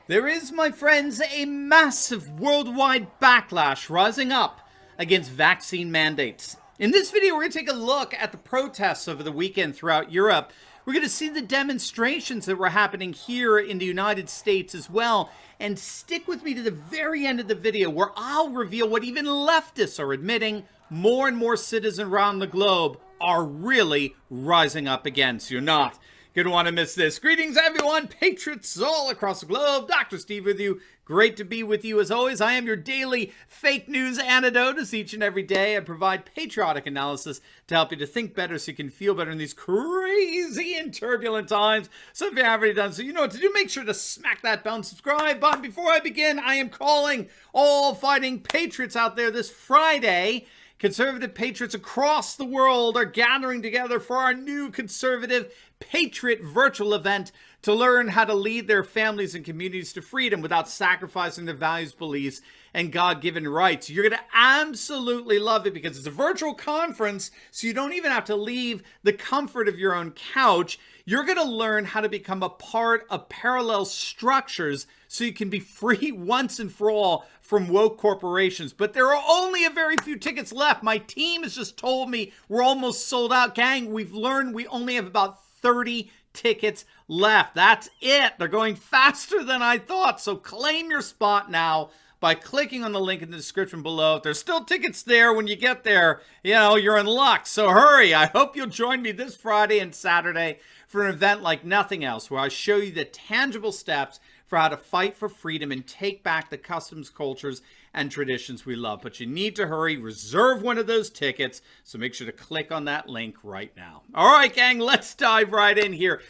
There is, my friends, a massive worldwide backlash rising up against vaccine mandates. In this video, we're going to take a look at the protests over the weekend throughout Europe. We're going to see the demonstrations that were happening here in the United States as well. And stick with me to the very end of the video where I'll reveal what even leftists are admitting more and more citizens around the globe are really rising up against. You're not going to want to miss this. Greetings, everyone. Patriots all across the globe. Dr. Steve with you. Great to be with you as always. I am your daily fake news antidote as each and every day I provide patriotic analysis to help you to think better so you can feel better in these crazy and turbulent times. So if you haven't already done so, you know what to do. Make sure to smack that bell and subscribe button. Before I begin, I am calling all fighting patriots out there this Friday. Conservative patriots across the world are gathering together for our new conservative Patriot virtual event to learn how to lead their families and communities to freedom without sacrificing their values, beliefs, and God-given rights. You're going to absolutely love it because it's a virtual conference, so you don't even have to leave the comfort of your own couch. You're going to learn how to become a part of parallel structures so you can be free once and for all from woke corporations. But there are only a very few tickets left. My team has just told me we're almost sold out. Gang, we've learned we only have about 30 tickets left. That's it. They're going faster than I thought. So claim your spot now by clicking on the link in the description below. If there's still tickets there when you get there, you know, you're in luck. So hurry. I hope you'll join me this Friday and Saturday for an event like nothing else, where I show you the tangible steps for how to fight for freedom and take back the customs, cultures, and traditions we love. But you need to hurry. Reserve one of those tickets. So make sure to click on that link right now. All right, gang, let's dive right in here.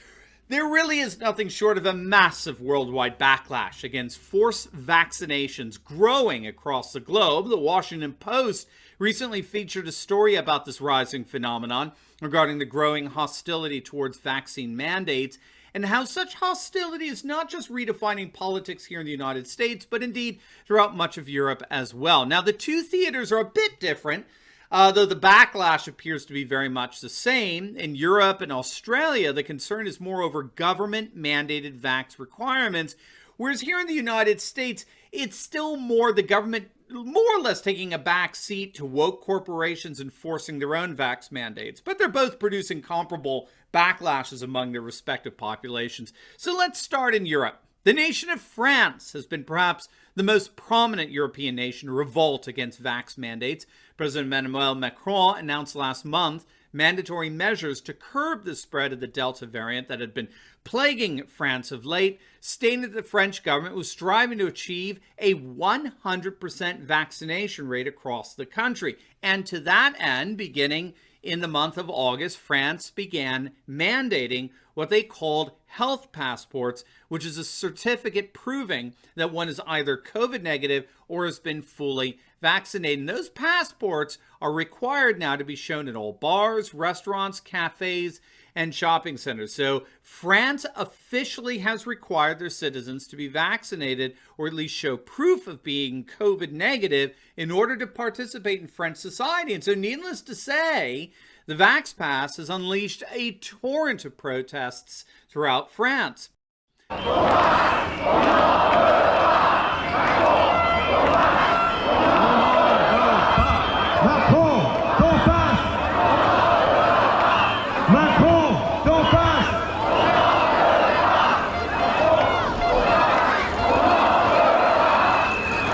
There really is nothing short of a massive worldwide backlash against forced vaccinations growing across the globe. The Washington Post recently featured a story about this rising phenomenon regarding the growing hostility towards vaccine mandates and how such hostility is not just redefining politics here in the United States, but indeed throughout much of Europe as well. Now, the two theaters are a bit different, though the backlash appears to be very much the same. In Europe and Australia, the concern is more over government-mandated vax requirements, whereas here in the United States, it's still more the government more or less taking a back seat to woke corporations enforcing their own vax mandates. But they're both producing comparable backlashes among their respective populations. So let's start in Europe. The nation of France has been perhaps the most prominent European nation to revolt against vax mandates. President Emmanuel Macron announced last month mandatory measures to curb the spread of the Delta variant that had been plaguing France of late, stating that the French government was striving to achieve a 100% vaccination rate across the country. And to that end, beginning in the month of August, France began mandating what they called health passports, which is a certificate proving that one is either COVID negative or has been fully vaccinated. And those passports are required now to be shown in all bars, restaurants, cafes, and shopping centers. So France officially has required their citizens to be vaccinated or at least show proof of being COVID negative in order to participate in French society. And so needless to say, the Vax Pass has unleashed a torrent of protests throughout France.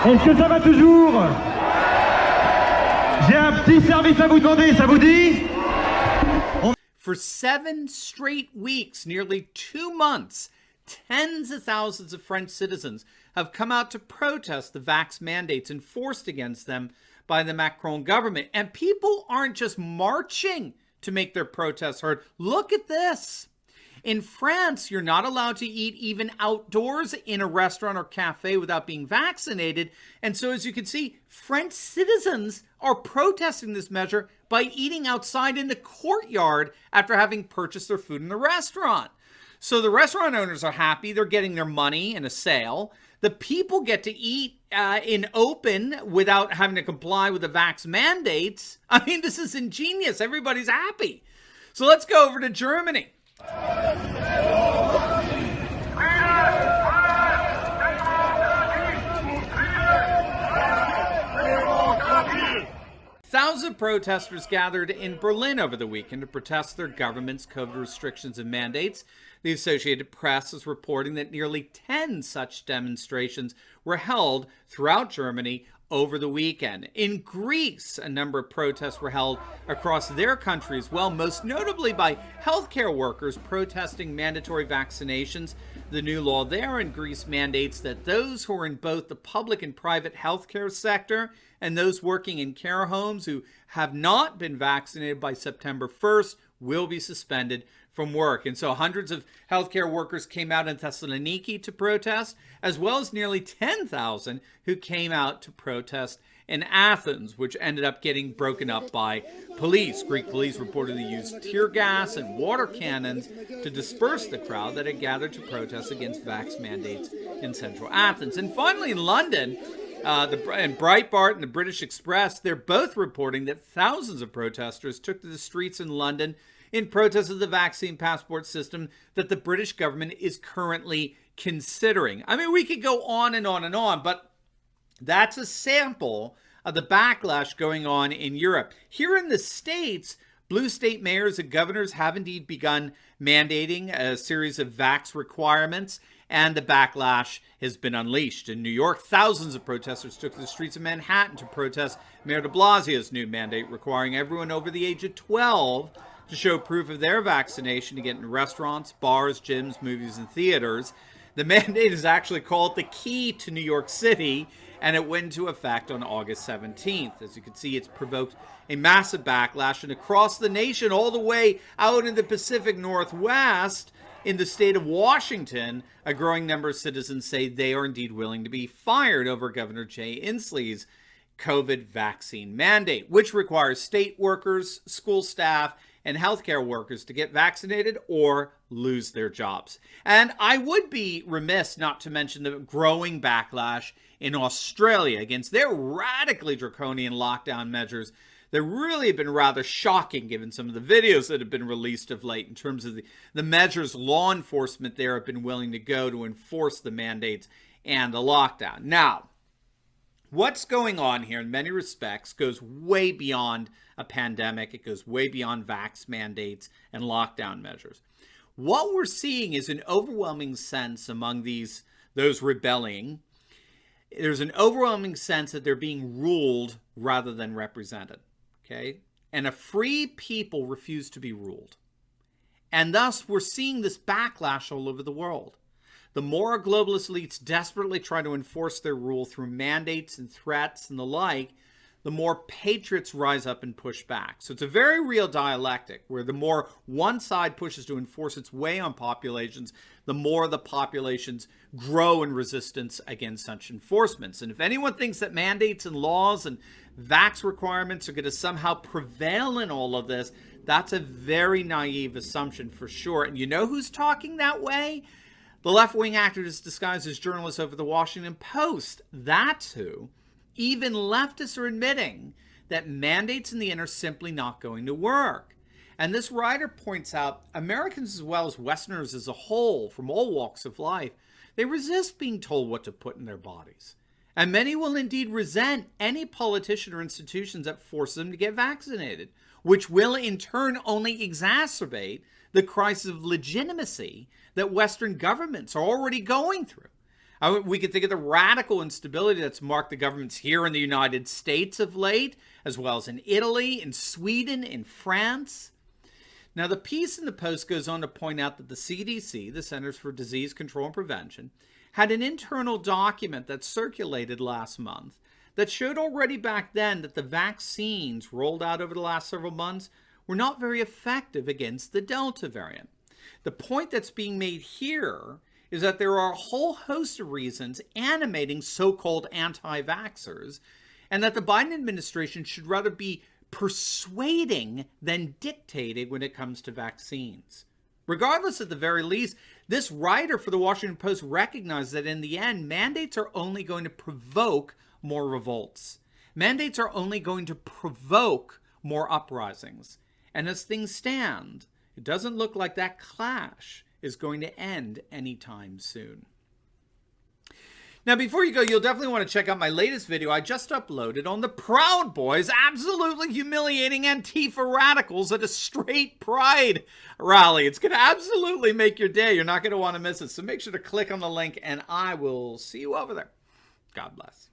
Est-ce que ça va toujours? J'ai un petit service à vous demander, ça vous dit? For 7 straight weeks, nearly 2 months, tens of thousands of French citizens have come out to protest the vax mandates enforced against them by the Macron government. And people aren't just marching to make their protests heard. Look at this. In France, you're not allowed to eat even outdoors in a restaurant or cafe without being vaccinated. And so as you can see, French citizens are protesting this measure by eating outside in the courtyard after having purchased their food in the restaurant. So the restaurant owners are happy. They're getting their money in a sale. The people get to eat in open without having to comply with the vax mandates. I mean, this is ingenious. Everybody's happy. So let's go over to Germany. of protesters gathered in Berlin over the weekend to protest their government's COVID restrictions and mandates. The Associated Press is reporting that nearly 10 such demonstrations were held throughout Germany over the weekend. In Greece, a number of protests were held across their country as well, most notably by healthcare workers protesting mandatory vaccinations. The new law there in Greece mandates that those who are in both the public and private healthcare sector and those working in care homes who have not been vaccinated by September 1st will be suspended from work. And so hundreds of healthcare workers came out in Thessaloniki to protest, as well as nearly 10,000 who came out to protest in Athens, which ended up getting broken up by police. Greek police reportedly used tear gas and water cannons to disperse the crowd that had gathered to protest against vax mandates in central Athens. And finally, in London, and Breitbart and the British Express, they're both reporting that thousands of protesters took to the streets in London in protest of the vaccine passport system that the British government is currently considering. I mean, we could go on and on and on, but that's a sample of the backlash going on in Europe. Here in the States, blue state mayors and governors have indeed begun mandating a series of vax requirements, and the backlash has been unleashed. In New York, thousands of protesters took to the streets of Manhattan to protest Mayor de Blasio's new mandate requiring everyone over the age of 12 to show proof of their vaccination to get into restaurants, bars, gyms, movies, and theaters. The mandate is actually called the Key to New York City, and it went into effect on August 17th. As you can see, it's provoked a massive backlash, and across the nation, all the way out in the Pacific Northwest, in the state of Washington, a growing number of citizens say they are indeed willing to be fired over Governor Jay Inslee's COVID vaccine mandate, which requires state workers, school staff, and healthcare workers to get vaccinated or lose their jobs. And I would be remiss not to mention the growing backlash in Australia against their radically draconian lockdown measures that really have been rather shocking given some of the videos that have been released of late in terms of the measures law enforcement there have been willing to go to enforce the mandates and the lockdown. Now, what's going on here in many respects goes way beyond a pandemic. It goes way beyond vax mandates and lockdown measures. What we're seeing is an overwhelming sense among those rebelling. There's an overwhelming sense that they're being ruled rather than represented. Okay? And a free people refuse to be ruled. And thus, we're seeing this backlash all over the world. The more globalist elites desperately try to enforce their rule through mandates and threats and the like, the more patriots rise up and push back. So it's a very real dialectic where the more one side pushes to enforce its way on populations, the more the populations grow in resistance against such enforcements. And if anyone thinks that mandates and laws and vax requirements are going to somehow prevail in all of this, that's a very naive assumption for sure. And you know who's talking that way? The left-wing activists disguised as journalists over the Washington Post. That's who. Even leftists are admitting that mandates in the end are simply not going to work. And this writer points out Americans as well as Westerners as a whole, from all walks of life, they resist being told what to put in their bodies. And many will indeed resent any politician or institutions that force them to get vaccinated, which will in turn only exacerbate the crisis of legitimacy that Western governments are already going through. We could think of the radical instability that's marked the governments here in the United States of late, as well as in Italy, in Sweden, in France. Now, the piece in the Post goes on to point out that the CDC, the Centers for Disease Control and Prevention, had an internal document that circulated last month that showed already back then that the vaccines rolled out over the last several months were not very effective against the Delta variant. The point that's being made here is that there are a whole host of reasons animating so-called anti-vaxxers, and that the Biden administration should rather be persuading than dictating when it comes to vaccines. Regardless, at the very least, this writer for the Washington Post recognized that in the end, mandates are only going to provoke more revolts. Mandates are only going to provoke more uprisings. And as things stand, it doesn't look like that clash is going to end anytime soon. Now, before you go, you'll definitely want to check out my latest video I just uploaded on the Proud Boys absolutely humiliating Antifa radicals at a straight pride rally. It's going to absolutely make your day. You're not going to want to miss it. So make sure to click on the link, and I will see you over there. God bless.